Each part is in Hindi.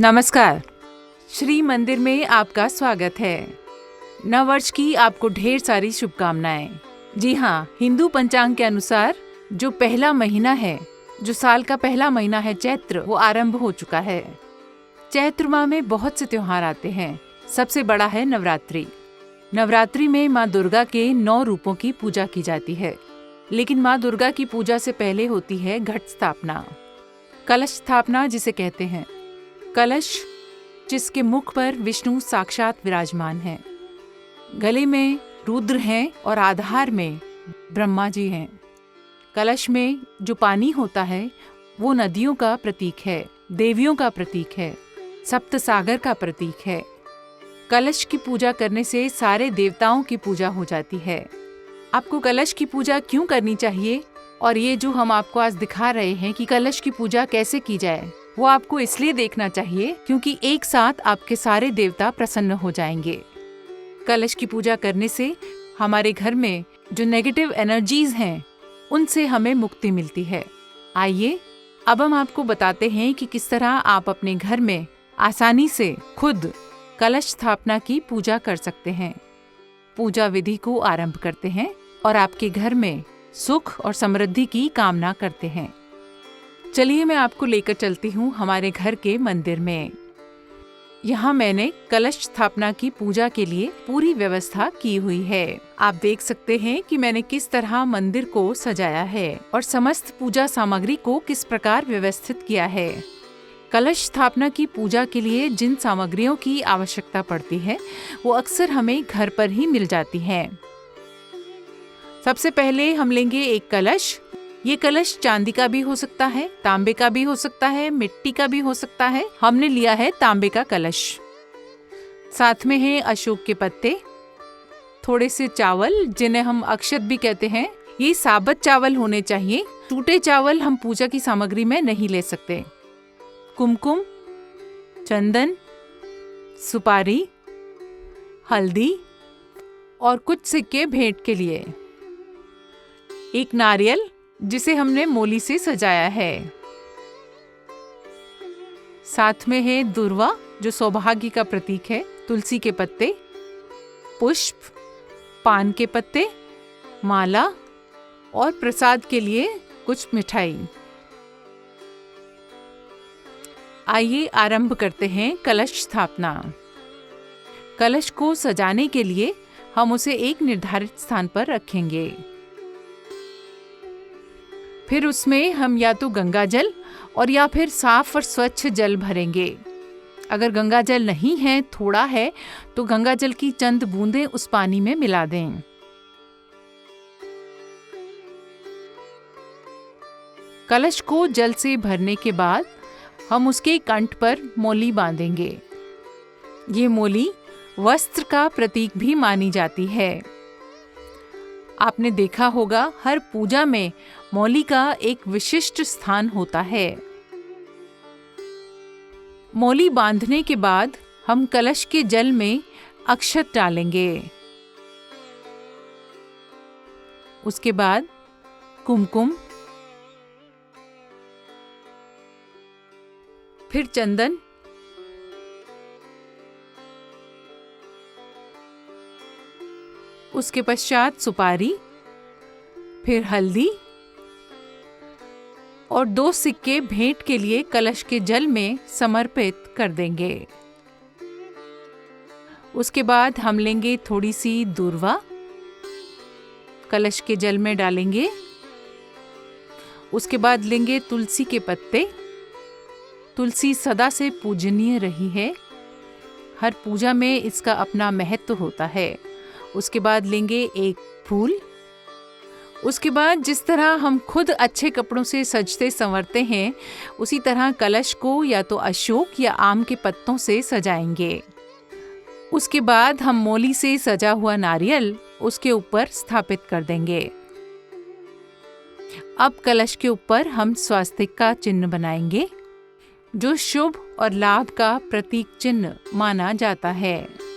नमस्कार। श्री मंदिर में आपका स्वागत है। नववर्ष की आपको ढेर सारी शुभकामनाएं। जी हाँ, हिंदू पंचांग के अनुसार जो पहला महीना है, जो साल का पहला महीना है चैत्र, वो आरंभ हो चुका है। चैत्र माह में बहुत से त्योहार आते हैं। सबसे बड़ा है नवरात्रि। नवरात्रि में माँ दुर्गा के 9 रूपों की पूजा की जाती है। लेकिन माँ दुर्गा की पूजा से पहले होती है घट स्थापना, कलश स्थापना जिसे कहते हैं। कलश जिसके मुख पर विष्णु साक्षात विराजमान हैं, गले में रुद्र हैं और आधार में ब्रह्मा जी हैं। कलश में जो पानी होता है वो नदियों का प्रतीक है, देवियों का प्रतीक है, सप्त सागर का प्रतीक है। कलश की पूजा करने से सारे देवताओं की पूजा हो जाती है। आपको कलश की पूजा क्यों करनी चाहिए और ये जो हम आपको आज दिखा रहे हैं कि कलश की पूजा कैसे की जाए, वो आपको इसलिए देखना चाहिए क्योंकि एक साथ आपके सारे देवता प्रसन्न हो जाएंगे। कलश की पूजा करने से हमारे घर में जो नेगेटिव एनर्जीज हैं उनसे हमें मुक्ति मिलती है। आइए अब हम आपको बताते हैं कि किस तरह आप अपने घर में आसानी से खुद कलश स्थापना की पूजा कर सकते हैं। पूजा विधि को आरंभ करते हैं और आपके घर में सुख और समृद्धि की कामना करते हैं। चलिए मैं आपको लेकर चलती हूँ हमारे घर के मंदिर में। यहाँ मैंने कलश स्थापना की पूजा के लिए पूरी व्यवस्था की हुई है। आप देख सकते हैं कि मैंने किस तरह मंदिर को सजाया है और समस्त पूजा सामग्री को किस प्रकार व्यवस्थित किया है। कलश स्थापना की पूजा के लिए जिन सामग्रियों की आवश्यकता पड़ती है वो अक्सर हमें घर पर ही मिल जाती हैं। सबसे पहले हम लेंगे एक कलश। ये कलश चांदी का भी हो सकता है, तांबे का भी हो सकता है, मिट्टी का भी हो सकता है। हमने लिया है तांबे का कलश। साथ में है अशोक के पत्ते, थोड़े से चावल जिन्हें हम अक्षत भी कहते हैं। ये साबुत चावल होने चाहिए, टूटे चावल हम पूजा की सामग्री में नहीं ले सकते। कुमकुम, चंदन, सुपारी, हल्दी और कुछ सिक्के भेंट के लिए। एक नारियल जिसे हमने मोली से सजाया है। साथ में है दुर्वा जो सौभाग्य का प्रतीक है, तुलसी के पत्ते, पुष्प, पान के पत्ते, माला और प्रसाद के लिए कुछ मिठाई। आइए आरंभ करते हैं कलश स्थापना। कलश को सजाने के लिए हम उसे एक निर्धारित स्थान पर रखेंगे। फिर उसमें हम या तो गंगा जल और या फिर साफ और स्वच्छ जल भरेंगे। अगर गंगा जल नहीं है, थोड़ा है, तो गंगा जल की चंद बूंदें उस पानी में मिला दें। कलश को जल से भरने के बाद हम उसके कंठ पर मोली बांधेंगे। ये मोली वस्त्र का प्रतीक भी मानी जाती है। आपने देखा होगा हर पूजा में मौली का एक विशिष्ट स्थान होता है। मौली बांधने के बाद हम कलश के जल में अक्षत डालेंगे। उसके बाद कुमकुम, फिर चंदन, उसके पश्चात सुपारी, फिर हल्दी और 2 सिक्के भेंट के लिए कलश के जल में समर्पित कर देंगे। उसके बाद हम लेंगे थोड़ी सी दूर्वा, कलश के जल में डालेंगे। उसके बाद लेंगे तुलसी के पत्ते। तुलसी सदा से पूजनीय रही है, हर पूजा में इसका अपना महत्व होता है। उसके बाद लेंगे एक फूल। उसके बाद जिस तरह हम खुद अच्छे कपड़ों से सजते संवरते हैं, उसी तरह कलश को या तो अशोक या आम के पत्तों से सजाएंगे। उसके बाद हम मोली से सजा हुआ नारियल उसके ऊपर स्थापित कर देंगे। अब कलश के ऊपर हम स्वास्तिक का चिन्ह बनाएंगे, जो शुभ और लाभ का प्रतीक चिन्ह माना जाता है।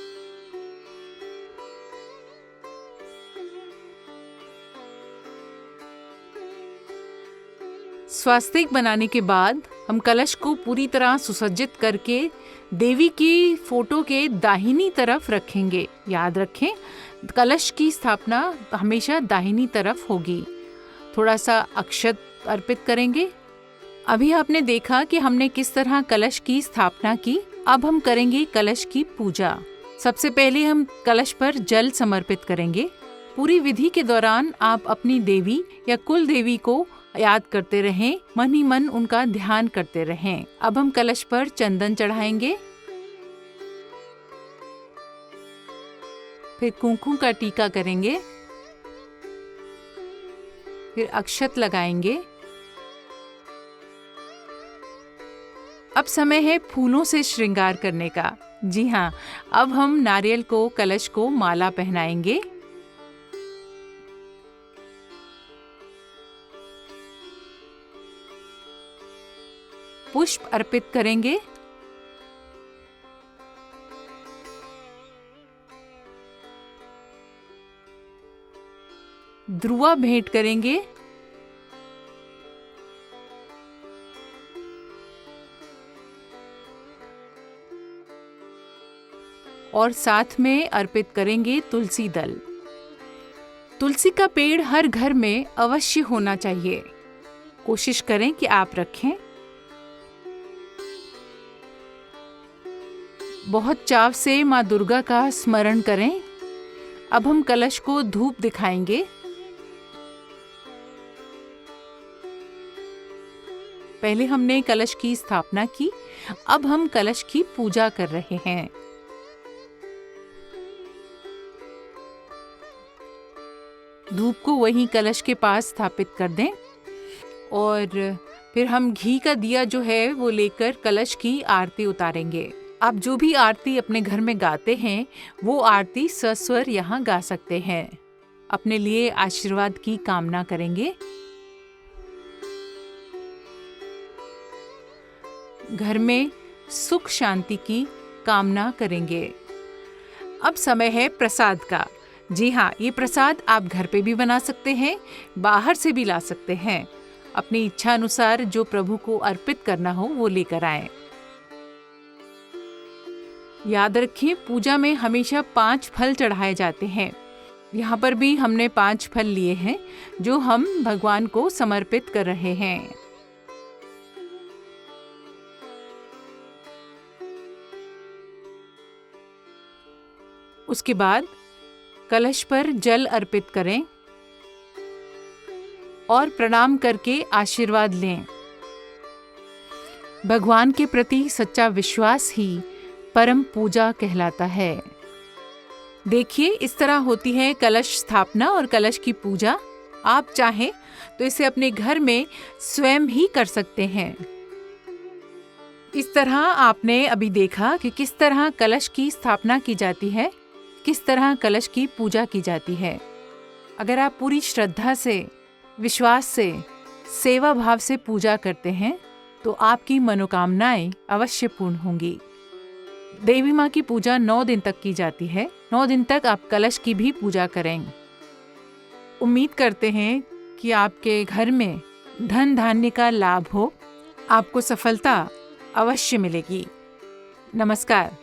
स्वास्तिक बनाने के बाद हम कलश को पूरी तरह सुसज्जित करके देवी की फोटो के दाहिनी तरफ रखेंगे। याद रखें, कलश की स्थापना हमेशा दाहिनी तरफ होगी। थोड़ा सा अक्षत अर्पित करेंगे। अभी आपने देखा कि हमने किस तरह कलश की स्थापना की। अब हम करेंगे कलश की पूजा। सबसे पहले हम कलश पर जल समर्पित करेंगे। पूरी विधि के दौरान आप अपनी देवी या कुल देवी को याद करते रहें, मन ही मन उनका ध्यान करते रहें। अब हम कलश पर चंदन चढ़ाएंगे, फिर कुमकुम का टीका करेंगे, फिर अक्षत लगाएंगे। अब समय है फूलों से श्रृंगार करने का। जी हाँ, अब हम नारियल को कलश को माला पहनाएंगे। पुष्प अर्पित करेंगे। ध्रुवा भेंट करेंगे। और साथ में अर्पित करेंगे तुलसी दल। तुलसी का पेड़ हर घर में अवश्य होना चाहिए। कोशिश करें कि आप रखें। बहुत चाव से माँ दुर्गा का स्मरण करें। अब हम कलश को धूप दिखाएंगे। पहले हमने कलश की स्थापना की, अब हम कलश की पूजा कर रहे हैं। धूप को वहीं कलश के पास स्थापित कर दें और फिर हम घी का दिया जो है वो लेकर कलश की आरती उतारेंगे। आप जो भी आरती अपने घर में गाते हैं वो आरती सस्वर यहाँ गा सकते हैं। अपने लिए आशीर्वाद की कामना करेंगे। घर में सुख शांति की कामना करेंगे। अब समय है प्रसाद का। जी हाँ, ये प्रसाद आप घर पे भी बना सकते हैं, बाहर से भी ला सकते हैं। अपनी इच्छा अनुसार जो प्रभु को अर्पित करना हो वो लेकर आएं। याद रखिए, पूजा में हमेशा 5 फल चढ़ाए जाते हैं। यहाँ पर भी हमने 5 फल लिए हैं जो हम भगवान को समर्पित कर रहे हैं। उसके बाद कलश पर जल अर्पित करें और प्रणाम करके आशीर्वाद लें। भगवान के प्रति सच्चा विश्वास ही परम पूजा कहलाता है। देखिए, इस तरह होती है कलश स्थापना और कलश की पूजा। आप चाहें तो इसे अपने घर में स्वयं ही कर सकते हैं। इस तरह आपने अभी देखा कि किस तरह कलश की स्थापना की जाती है, किस तरह कलश की पूजा की जाती है। अगर आप पूरी श्रद्धा से, विश्वास से, सेवा भाव से पूजा करते हैं तो आपकी मनोकामनाएं अवश्य पूर्ण होंगी। देवी माँ की पूजा 9 दिन तक की जाती है। 9 दिन तक आप कलश की भी पूजा करें। उम्मीद करते हैं कि आपके घर में धन धान्य का लाभ हो, आपको सफलता अवश्य मिलेगी। नमस्कार।